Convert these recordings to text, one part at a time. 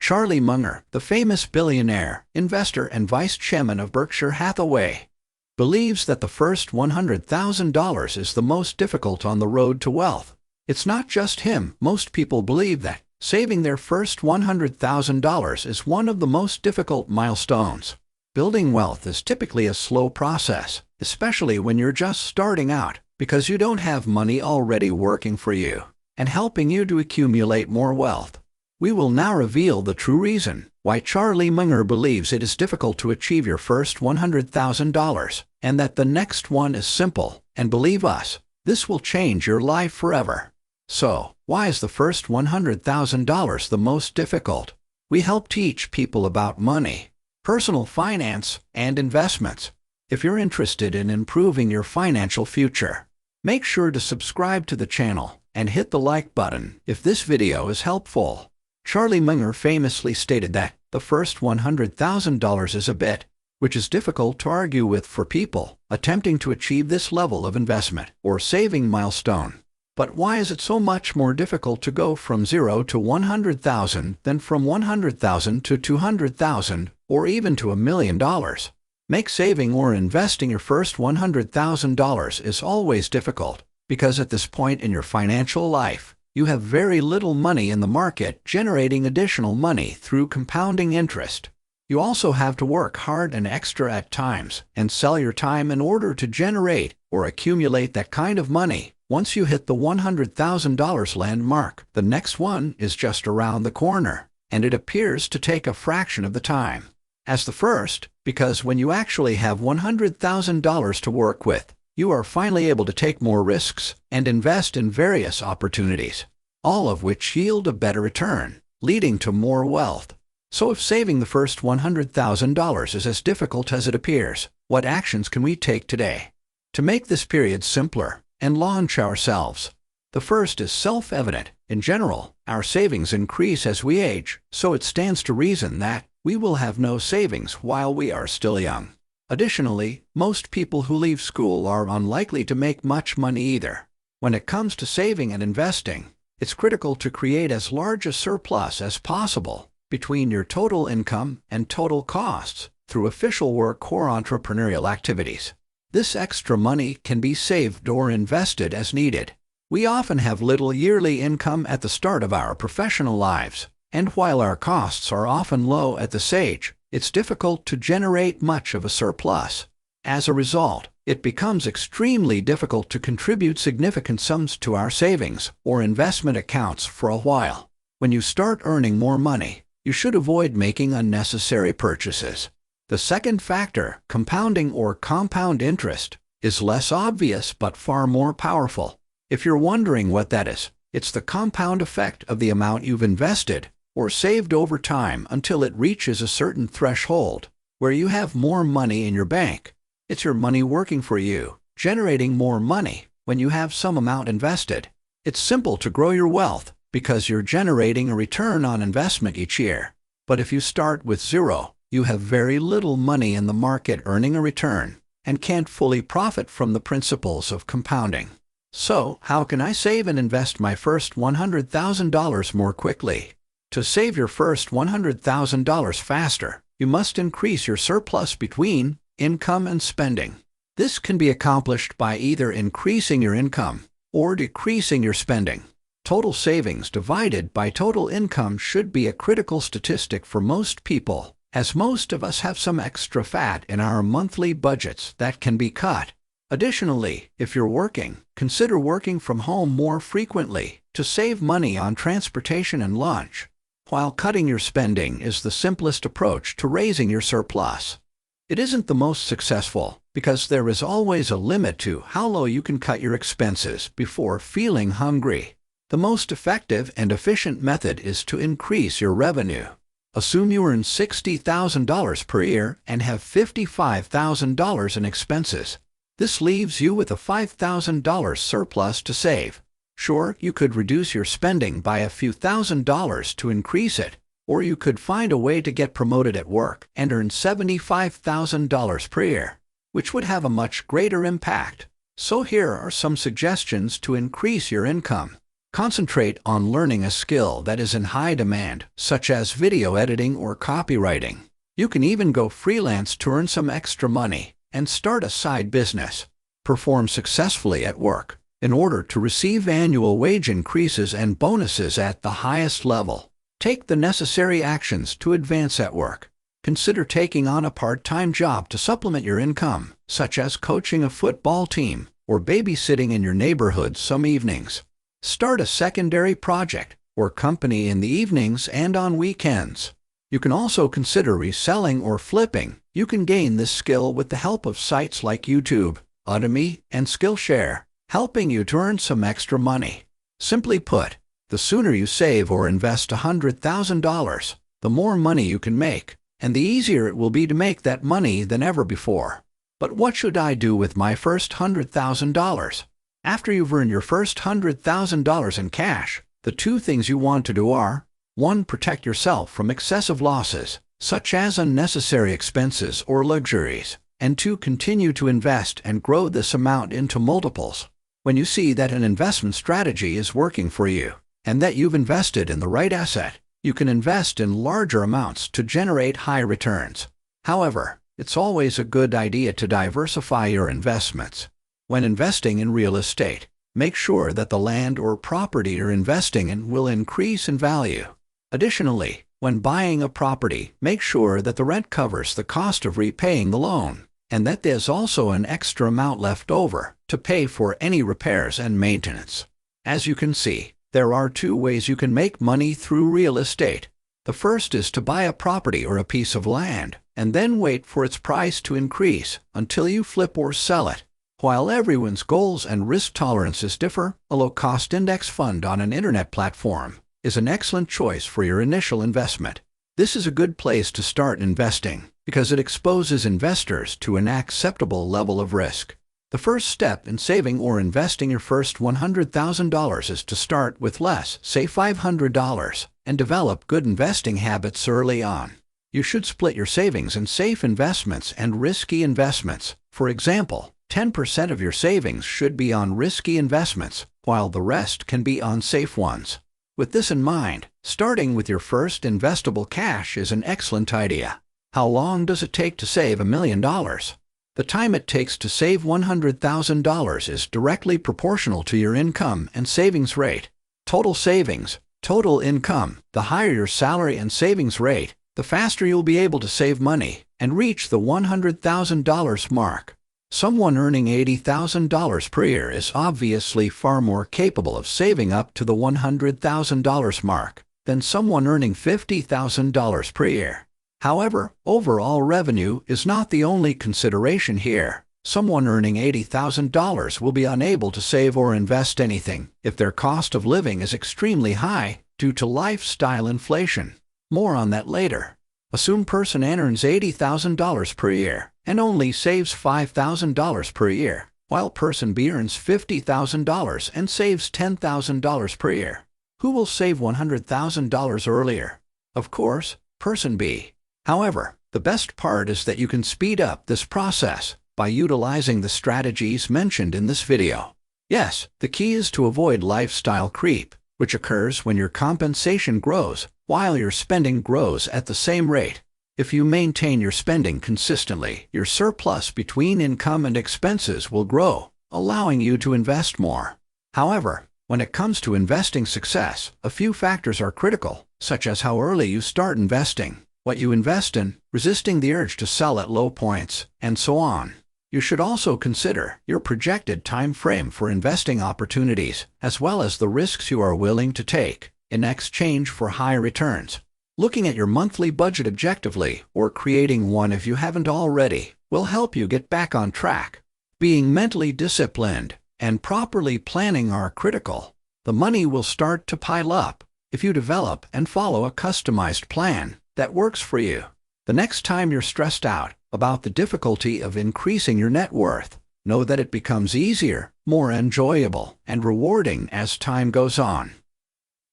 Charlie Munger, the famous billionaire, investor and vice chairman of Berkshire Hathaway, believes that the first $100,000 is the most difficult on the road to wealth. It's not just him. Most people believe that saving their first $100,000 is one of the most difficult milestones. Building wealth is typically a slow process, especially when you're just starting out, because you don't have money already working for you and helping you to accumulate more wealth. We will now reveal the true reason why Charlie Munger believes it is difficult to achieve your first $100,000, and that the next one is simple, and believe us, this will change your life forever. So, why is the first $100,000 the most difficult? We help teach people about money, personal finance, and investments. If you're interested in improving your financial future, make sure to subscribe to the channel and hit the like button if this video is helpful. Charlie Munger famously stated that the first $100,000 is a bit, which is difficult to argue with for people attempting to achieve this level of investment or saving milestone. But why is it so much more difficult to go from 0 to 100,000 than from 100,000 to 200,000 or even to $1 million? Make saving or investing your first $100,000 is always difficult, because at this point in your financial life, you have very little money in the market generating additional money through compounding interest. You also have to work hard and extra at times and sell your time in order to generate or accumulate that kind of money. Once you hit the $100,000 landmark, the next one is just around the corner, and it appears to take a fraction of the time as the first, because when you actually have $100,000 to work with, you are finally able to take more risks and invest in various opportunities, all of which yield a better return, leading to more wealth. So if saving the first $100,000 is as difficult as it appears, what actions can we take today to make this period simpler and launch ourselves? The first is self-evident. In general, our savings increase as we age, so it stands to reason that we will have no savings while we are still young. Additionally, most people who leave school are unlikely to make much money either. When it comes to saving and investing, it's critical to create as large a surplus as possible between your total income and total costs through official work or entrepreneurial activities. This extra money can be saved or invested as needed. We often have little yearly income at the start of our professional lives, and while our costs are often low at this age, it's difficult to generate much of a surplus. As a result, it becomes extremely difficult to contribute significant sums to our savings or investment accounts for a while. When you start earning more money, you should avoid making unnecessary purchases. The second factor, compounding or compound interest, is less obvious but far more powerful. If you're wondering what that is, it's the compound effect of the amount you've invested or saved over time until it reaches a certain threshold where you have more money in your bank. It's your money working for you, generating more money when you have some amount invested. It's simple to grow your wealth because you're generating a return on investment each year. But if you start with zero, you have very little money in the market earning a return and can't fully profit from the principles of compounding. So, how can I save and invest my first $100,000 more quickly? To save your first $100,000 faster, you must increase your surplus between income and spending. This can be accomplished by either increasing your income or decreasing your spending. Total savings divided by total income should be a critical statistic for most people, as most of us have some extra fat in our monthly budgets that can be cut. Additionally, if you're working, consider working from home more frequently to save money on transportation and lunch, while cutting your spending is the simplest approach to raising your surplus. It isn't the most successful because there is always a limit to how low you can cut your expenses before feeling hungry. The most effective and efficient method is to increase your revenue. Assume you earn $60,000 per year and have $55,000 in expenses. This leaves you with a $5,000 surplus to save. Sure, you could reduce your spending by a few $1,000s to increase it, or you could find a way to get promoted at work and earn $75,000 per year, which would have a much greater impact. So here are some suggestions to increase your income. Concentrate on learning a skill that is in high demand, such as video editing or copywriting. You can even go freelance to earn some extra money and start a side business. Perform successfully at work in order to receive annual wage increases and bonuses at the highest level. Take the necessary actions to advance at work. Consider taking on a part-time job to supplement your income, such as coaching a football team or babysitting in your neighborhood some evenings. Start a secondary project or company in the evenings and on weekends. You can also consider reselling or flipping. You can gain this skill with the help of sites like YouTube, Udemy, and Skillshare, helping you to earn some extra money. Simply put, the sooner you save or invest $100,000, the more money you can make, and the easier it will be to make that money than ever before. But what should I do with my first $100,000? After you've earned your first $100,000 in cash, the two things you want to do are: 1. Protect yourself from excessive losses, such as unnecessary expenses or luxuries, and 2. Continue to invest and grow this amount into multiples. When you see that an investment strategy is working for you, and that you've invested in the right asset, you can invest in larger amounts to generate high returns. However, it's always a good idea to diversify your investments. When investing in real estate, make sure that the land or property you're investing in will increase in value. Additionally, when buying a property, make sure that the rent covers the cost of repaying the loan, and that there's also an extra amount left over to pay for any repairs and maintenance. As you can see, there are two ways you can make money through real estate. The first is to buy a property or a piece of land, and then wait for its price to increase until you flip or sell it. While everyone's goals and risk tolerances differ, a low-cost index fund on an internet platform is an excellent choice for your initial investment. This is a good place to start investing because it exposes investors to an acceptable level of risk. The first step in saving or investing your first $100,000 is to start with less, say $500, and develop good investing habits early on. You should split your savings in safe investments and risky investments. For example, 10% of your savings should be on risky investments, while the rest can be on safe ones. With this in mind, starting with your first investable cash is an excellent idea. How long does it take to save $1 million? The time it takes to save $100,000 is directly proportional to your income and savings rate. Total savings, total income. The higher your salary and savings rate, the faster you'll be able to save money and reach the $100,000 mark. Someone earning $80,000 per year is obviously far more capable of saving up to the $100,000 mark than someone earning $50,000 per year. However, overall revenue is not the only consideration here. Someone earning $80,000 will be unable to save or invest anything if their cost of living is extremely high due to lifestyle inflation. More on that later. Assume person A earns $80,000 per year and only saves $5,000 per year, while person B earns $50,000 and saves $10,000 per year. Who will save $100,000 earlier? Of course, person B. However, the best part is that you can speed up this process by utilizing the strategies mentioned in this video. Yes, the key is to avoid lifestyle creep, which occurs when your compensation grows while your spending grows at the same rate. If you maintain your spending consistently, your surplus between income and expenses will grow, allowing you to invest more. However, when it comes to investing success, a few factors are critical, such as how early you start investing, what you invest in, resisting the urge to sell at low points, and so on. You should also consider your projected time frame for investing opportunities, as well as the risks you are willing to take in exchange for high returns. Looking at your monthly budget objectively, or creating one if you haven't already, will help you get back on track. Being mentally disciplined and properly planning are critical. The money will start to pile up if you develop and follow a customized plan that works for you. The next time you're stressed out about the difficulty of increasing your net worth, know that it becomes easier, more enjoyable, and rewarding as time goes on.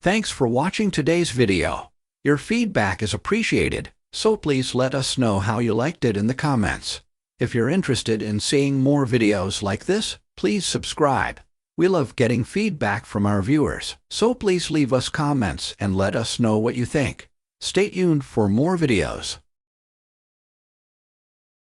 Thanks for watching today's video. Your feedback is appreciated, so please let us know how you liked it in the comments. If you're interested in seeing more videos like this, please subscribe. We love getting feedback from our viewers, so please leave us comments and let us know what you think. Stay tuned for more videos.